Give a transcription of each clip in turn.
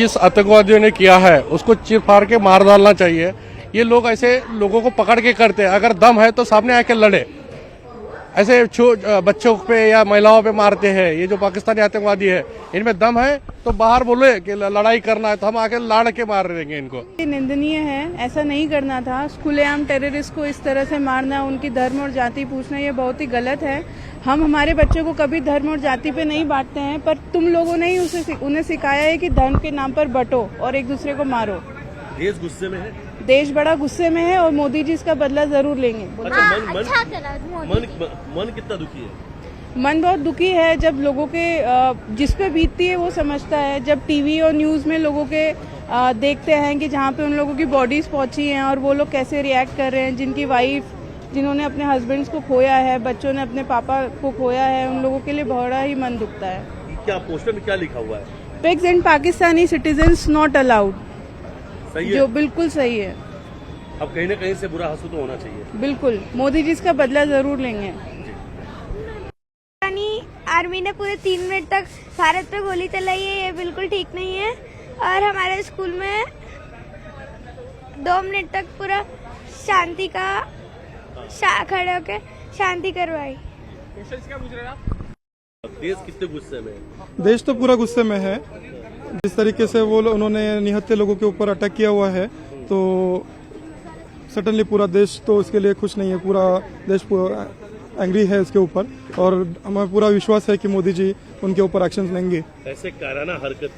जिस आतंकवादियों ने किया है उसको चीर फाड़ के मार डालना चाहिए। ये लोग ऐसे लोगों को पकड़ के करते हैं, अगर दम है तो सामने आके लड़े। ऐसे बच्चों पे या महिलाओं पे मारते हैं। ये जो पाकिस्तानी आतंकवादी है, इनमें दम है तो बाहर बोले कि लड़ाई करना है तो हम आके लाड़ के मार देंगे इनको। निंदनीय है, ऐसा नहीं करना था। खुलेआम टेररिस्ट को इस तरह से मारना, उनकी धर्म और जाति पूछना, ये बहुत ही गलत है। हम हमारे बच्चों को कभी धर्म और जाति पे नहीं बांटते हैं, पर तुम लोगों ने ही उन्हें सिखाया है कि धर्म के नाम पर बंटो और एक दूसरे को मारो। देश गुस्से में है, देश बड़ा गुस्से में है और मोदी जी इसका बदला जरूर लेंगे। मन कितना दुखी है? मन बहुत दुखी है। जब लोगों के जिस पे बीतती है वो समझता है। जब टीवी और न्यूज में लोगों के देखते हैं कि जहाँ पे उन लोगों की बॉडीज पहुंची हैं और वो लोग कैसे रिएक्ट कर रहे हैं, जिनकी वाइफ, जिन्होंने अपने हस्बैंड्स को खोया है, बच्चों ने अपने पापा को खोया है, उन लोगों के लिए बड़ा ही मन दुखता है। क्या पोस्टर में क्या लिखा हुआ है? Pigs and Pakistani citizens not allowed. सही है, जो बिल्कुल सही है। अब कहीं न कहीं से बुरा हासिल तो होना चाहिए। बिल्कुल, मोदी जी इसका बदला जरूर लेंगे। आर्मी ने पूरे 3 मिनट तक भारत पे गोली चलाई है, ये बिल्कुल ठीक नहीं है। और हमारे स्कूल में 2 मिनट तक पूरा शांति का खड़े होकर शांति करवाई। क्या पूछ रहे हैं आप? देश कितने गुस्से में है? देश तो पूरा गुस्से में है। जिस तरीके से उन्होंने निहत्थे लोगों के ऊपर अटैक किया हुआ है, तो सडनली पूरा देश तो इसके लिए खुश नहीं है। पूरा देश पूरा एंग्री है इसके ऊपर और हमें पूरा विश्वास है कि मोदी जी उनके ऊपर एक्शन लेंगे। ऐसे काराना हरकत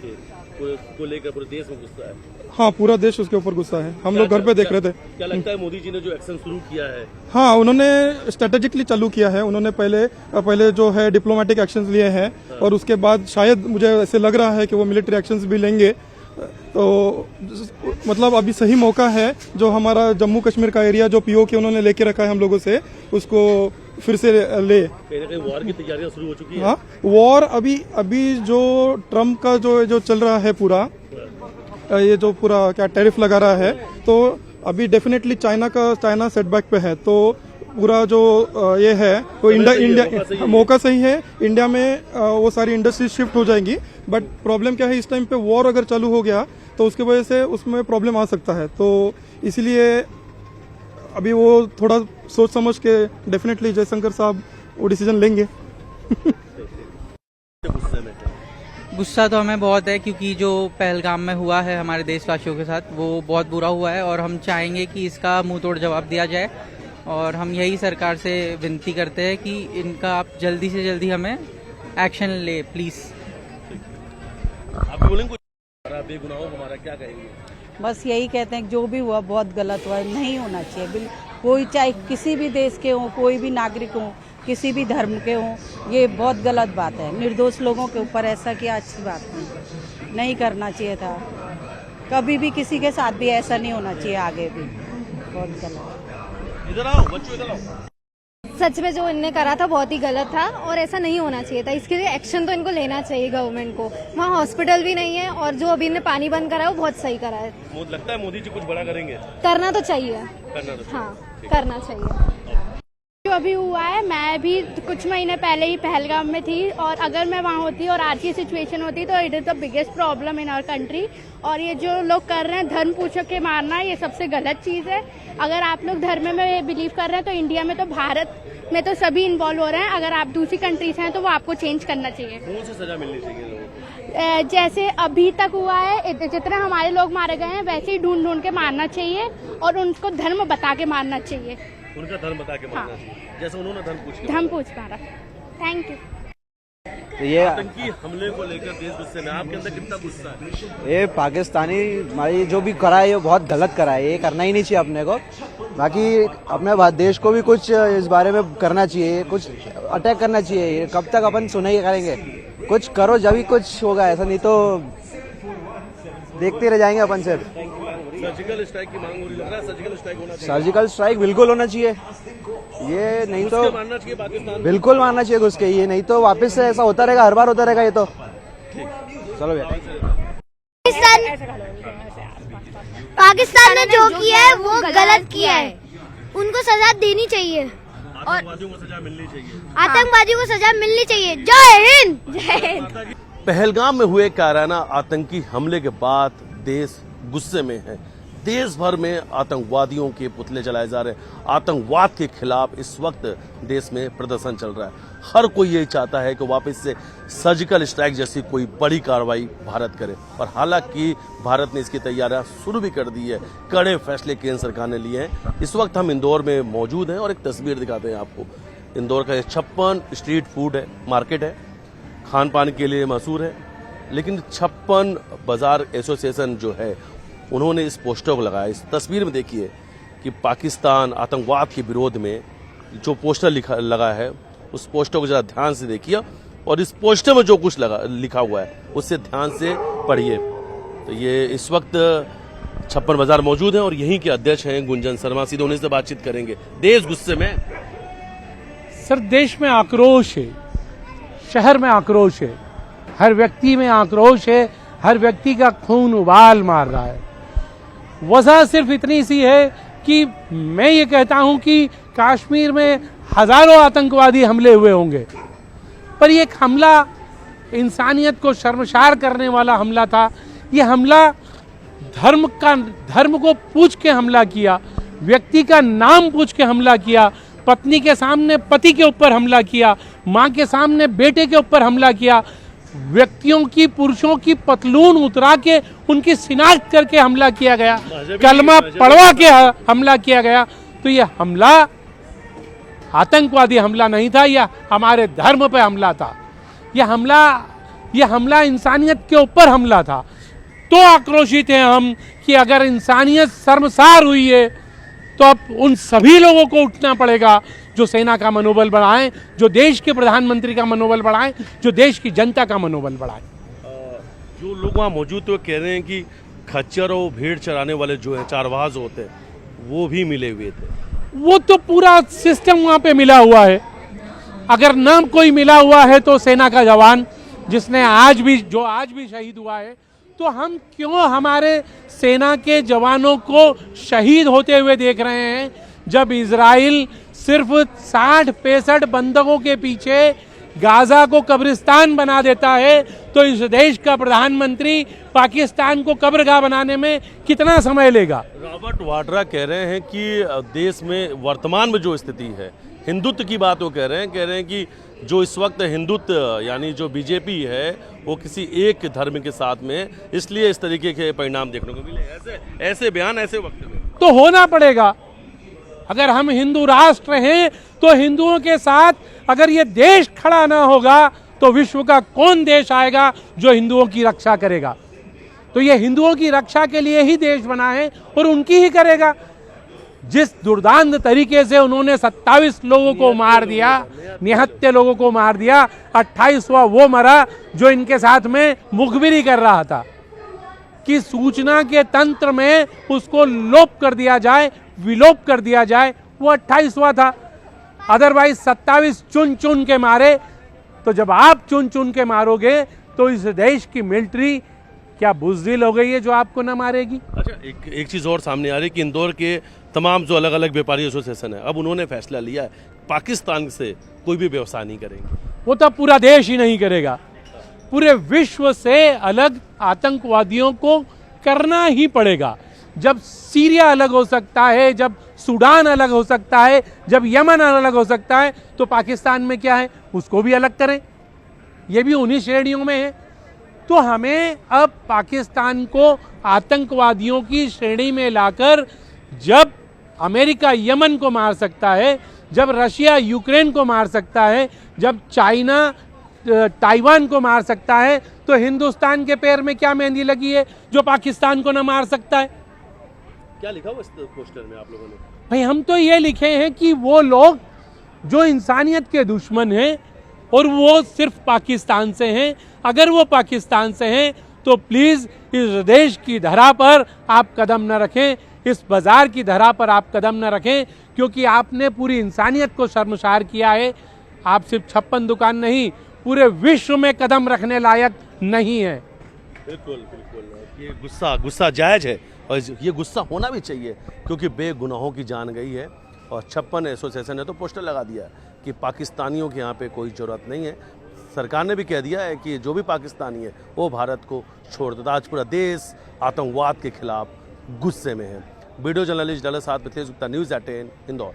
को लेकर पूरे देश में गुस्सा है। हाँ, पूरा देश उसके ऊपर गुस्सा है। हम लोग घर पे देख रहे थे। क्या लगता है मोदी जी ने जो एक्शन शुरू किया है? हाँ, उन्होंने स्ट्रेटेजिकली चालू किया है। उन्होंने पहले जो है डिप्लोमेटिक एक्शंस लिए हैं और उसके बाद शायद मुझे ऐसे लग रहा है कि वो मिलिट्री एक्शंस भी लेंगे। तो मतलब अभी सही मौका है। जो हमारा जम्मू कश्मीर का एरिया जो पीओके उन्होंने लेके रखा है हम लोगों से, उसको फिर से ले। कहीं न कहीं वॉर की तैयारियां शुरू हो चुकी है। हाँ, वॉर अभी जो ट्रम्प का जो चल रहा है पूरा, ये जो पूरा क्या टैरिफ लगा रहा है, तो अभी डेफिनेटली चाइना सेटबैक पे है। तो पूरा जो ये है वो इंडिया मौका सही है। इंडिया में वो सारी इंडस्ट्री शिफ्ट हो जाएंगी। बट प्रॉब्लम क्या है, इस टाइम पे वॉर अगर चालू हो गया तो उसकी वजह से उसमें प्रॉब्लम आ सकता है। तो इसलिए अभी वो थोड़ा सोच समझ के डेफिनेटली जयशंकर साहब वो डिसीजन लेंगे। गुस्सा तो हमें बहुत है, क्योंकि जो पहलगाम में हुआ है हमारे देशवासियों के साथ वो बहुत बुरा हुआ है और हम चाहेंगे कि इसका मुंह तोड़ जवाब दिया जाए। और हम यही सरकार से विनती करते हैं कि इनका आप जल्दी से जल्दी हमें एक्शन ले, प्लीज। आप बोलेंगे बेगुनाहों हमारा क्या कहेंगे? बस यही कहते हैं कि जो भी हुआ बहुत गलत हुआ, नहीं होना चाहिए। कोई चाहे किसी भी देश के हों, कोई भी नागरिक हों, किसी भी धर्म के हों, ये बहुत गलत बात है। निर्दोष लोगों के ऊपर ऐसा किया अच्छी बात नहीं करना चाहिए था। कभी भी किसी के साथ भी ऐसा नहीं होना चाहिए, आगे भी। बहुत गलत। इधर आओ बच्चों, इधर आओ। सच में जो इनने करा था बहुत ही गलत था और ऐसा नहीं होना चाहिए था। इसके लिए एक्शन तो इनको लेना चाहिए गवर्नमेंट को। वहाँ हॉस्पिटल भी नहीं है और जो अभी इन्हें पानी बंद करा है वो बहुत सही करा है। लगता है मोदी जी कुछ बड़ा करेंगे? करना तो चाहिए, हाँ, करना चाहिए। जो अभी हुआ है, मैं भी कुछ महीने पहले ही पहलगाम में थी और अगर मैं वहाँ होती और आज की सिचुएशन होती तो it is the biggest problem in our country. और ये जो लोग कर रहे हैं धर्म पूछ के मारना, ये सबसे गलत चीज है। अगर आप लोग धर्म में बिलीव कर रहे हैं तो इंडिया में तो भारत में तो सभी इन्वॉल्व हो रहे हैं। अगर आप दूसरी कंट्रीज हैं तो वो आपको चेंज करना चाहिए। कौन सी सजा मिलनी चाहिए लोगों को? जैसे अभी तक हुआ है, जितने हमारे लोग मारे गए हैं वैसे ही ढूंढ ढूंढ के मारना चाहिए और उनको धर्म बता के मारना चाहिए। उनका धर्म बता के मारना चाहिए, जैसे उन्होंने धर्म पूछ मारा। Thank you. तो ये आतंकी हमले को लेकर देश गुस्से में, आपके अंदर कितना गुस्सा है? ये पाकिस्तानी हमारी जो भी करा है ये बहुत गलत करा है। ये करना ही नहीं चाहिए अपने को। बाकी अपने देश को भी कुछ इस बारे में करना चाहिए, कुछ अटैक करना चाहिए। कब तक अपन सुनाई करेंगे? कुछ करो जब ही कुछ होगा, ऐसा नहीं तो देखते रह जाएंगे अपन सिर्फ। सर्जिकल स्ट्राइक की मांग हो रही, लग रहा है सर्जिकल स्ट्राइक होना चाहिए। सर्जिकल स्ट्राइक बिल्कुल होना चाहिए। ये नहीं तो मारना चाहिए पाकिस्तान, बिल्कुल मारना चाहिए घुस के। ये नहीं तो वापस से ऐसा होता रहेगा, हर बार होता रहेगा ये तो। चलो भैया। पाकिस्तान ने जो किया है वो गलत किया है, उनको सजा देनी चाहिए और आतंकवादियों को सजा मिलनी चाहिए। आतंकवादियों को सजा मिलनी चाहिए। जय हिंद। जय हिंद। पहलगाम में हुए कायराना आतंकी हमले के बाद देश गुस्से में है। देश भर में आतंकवादियों के पुतले जलाए जा रहे हैं। आतंकवाद के खिलाफ इस वक्त देश में प्रदर्शन चल रहा है। हर कोई यही चाहता है कि वापस से सर्जिकल स्ट्राइक जैसी कोई बड़ी कार्रवाई भारत करे, और हालांकि भारत ने इसकी तैयारियां शुरू भी कर दी है। कड़े फैसले केंद्र सरकार ने लिए हैं। इस वक्त हम इंदौर में मौजूद हैं और एक तस्वीर दिखाते हैं आपको। इंदौर का 56 स्ट्रीट फूड है, मार्केट है, खान पान के लिए मशहूर है, लेकिन 56 बाजार एसोसिएशन जो है उन्होंने इस पोस्टर को लगाया। इस तस्वीर में देखिए कि पाकिस्तान आतंकवाद के विरोध में जो पोस्टर लगा है, उस पोस्टर को जरा ध्यान से देखिए और इस पोस्टर में जो कुछ लिखा हुआ है उससे ध्यान से पढ़िए। तो ये इस वक्त 56 बाजार मौजूद है और यहीं के अध्यक्ष हैं गुंजन शर्मा। सीधे उन्हीं से बातचीत करेंगे। देश गुस्से में। सर, देश में आक्रोश है, शहर में आक्रोश है, हर व्यक्ति में आक्रोश है, हर व्यक्ति का खून उबाल मार रहा है। वजह सिर्फ इतनी सी है कि मैं ये कहता हूं कि कश्मीर में हजारों आतंकवादी हमले हुए होंगे, पर ये एक हमला इंसानियत को शर्मसार करने वाला हमला था। ये हमला धर्म को पूछ के हमला किया, व्यक्ति का नाम पूछ के हमला किया, पत्नी के सामने पति के ऊपर हमला किया, माँ के सामने बेटे के ऊपर हमला किया, व्यक्तियों की, पुरुषों की पतलून उतरा के उनकी शिनाख्त करके हमला किया गया, कलमा पढ़वा के हमला किया गया। तो यह हमला आतंकवादी हमला नहीं था, यह हमारे धर्म पे हमला था। यह हमला इंसानियत के ऊपर हमला था। तो आक्रोशित हैं हम कि अगर इंसानियत शर्मसार हुई है तो अब उन सभी लोगों को उठना पड़ेगा जो सेना का मनोबल बढ़ाएं, जो देश के प्रधानमंत्री का मनोबल बढ़ाएं, जो देश की जनता का मनोबल बढ़ाएं। जो लोग वहाँ मौजूद थे वो कह रहे हैं कि खच्चर और भेड़ चराने वाले जो है चारवाज होते हैं वो भी मिले हुए थे। वो तो पूरा सिस्टम वहाँ पे मिला हुआ है। अगर नाम कोई मिला हुआ है तो सेना का जवान जिसने आज भी शहीद हुआ है, तो हम क्यों हमारे सेना के जवानों को शहीद होते हुए देख रहे हैं, जब इजराइल सिर्फ 60-65 बंदकों के पीछे गाजा को कब्रिस्तान बना देता है, तो इस देश का प्रधानमंत्री पाकिस्तान को कब्रगाह बनाने में कितना समय लेगा। रॉबर्ट वाड्रा कह रहे हैं कि देश में वर्तमान में जो स्थिति है, हिंदुत्व की बात वो कह रहे हैं कि जो इस वक्त हिंदुत्व यानी जो बीजेपी है वो किसी एक धर्म के साथ में, इसलिए इस तरीके के परिणाम देखने को मिले। ऐसे बयान, ऐसे वक्त में तो होना पड़ेगा। अगर हम हिंदू राष्ट्र हैं तो हिंदुओं के साथ अगर ये देश खड़ा ना होगा तो विश्व का कौन देश आएगा जो हिंदुओं की रक्षा करेगा। तो ये हिंदुओं की रक्षा के लिए ही देश बना है और उनकी ही करेगा। जिस दुर्दांत तरीके से उन्होंने 27 लोगों को मार दिया, निहत्थे लोगों को मार दिया, 28वां वो मरा जो इनके साथ में मुखबिरी कर रहा था कि सूचना के तंत्र में उसको लोप कर दिया जाए, विलोप कर दिया जाए, वो 28वां था। अदरवाइज 27 चुन चुन के मारे। तो जब आप चुन चुन के मारोगे तो इस देश की मिलिट्री क्या बुज़दिल हो गई है जो आपको न मारेगी। अच्छा, एक चीज़ और सामने आ रही है कि इंदौर के तमाम जो अलग अलग व्यापारी एसोसिएशन है, अब उन्होंने फैसला लिया है पाकिस्तान से कोई भी व्यवसाय नहीं करेंगे। वो तो पूरा देश ही नहीं करेगा, पूरे विश्व से अलग आतंकवादियों को करना ही पड़ेगा। जब सीरिया अलग हो सकता है, जब सूडान अलग हो सकता है, जब यमन अलग हो सकता है, तो पाकिस्तान में क्या है उसको भी अलग करें। ये भी उन्हीं श्रेणियों में है। तो हमें अब पाकिस्तान को आतंकवादियों की श्रेणी में लाकर, जब अमेरिका यमन को मार सकता है, जब रशिया यूक्रेन को मार सकता है, जब चाइना ताइवान को मार सकता है, तो हिंदुस्तान के पैर में क्या मेहंदी लगी है जो पाकिस्तान को न मार सकता है। क्या लिखा हुआ इस पोस्टर में आप लोगों ने? भाई हम तो ये लिखे हैं कि वो लोग जो इंसानियत के दुश्मन हैं और वो सिर्फ पाकिस्तान से हैं, अगर वो पाकिस्तान से हैं तो प्लीज़ इस देश की धरा पर आप कदम न रखें, इस बाज़ार की धरा पर आप कदम न रखें, क्योंकि आपने पूरी इंसानियत को शर्मसार किया है। आप सिर्फ 56 दुकान नहीं, पूरे विश्व में कदम रखने लायक नहीं है। बिल्कुल बिल्कुल, ये गुस्सा जायज़ है और ये गुस्सा होना भी चाहिए, क्योंकि बेगुनाहों की जान गई है। और 56 एसोसिएशन ने तो पोस्टर लगा दिया कि पाकिस्तानियों के यहाँ पे कोई ज़रूरत नहीं है, सरकार ने भी कह दिया है कि जो भी पाकिस्तानी है वो भारत को छोड़ देता। आज पूरा देश आतंकवाद के खिलाफ गुस्से में है। वीडियो जर्नलिस्ट डलर साथ मिथिलेश गुप्ता, न्यूज़ 18 इंदौर।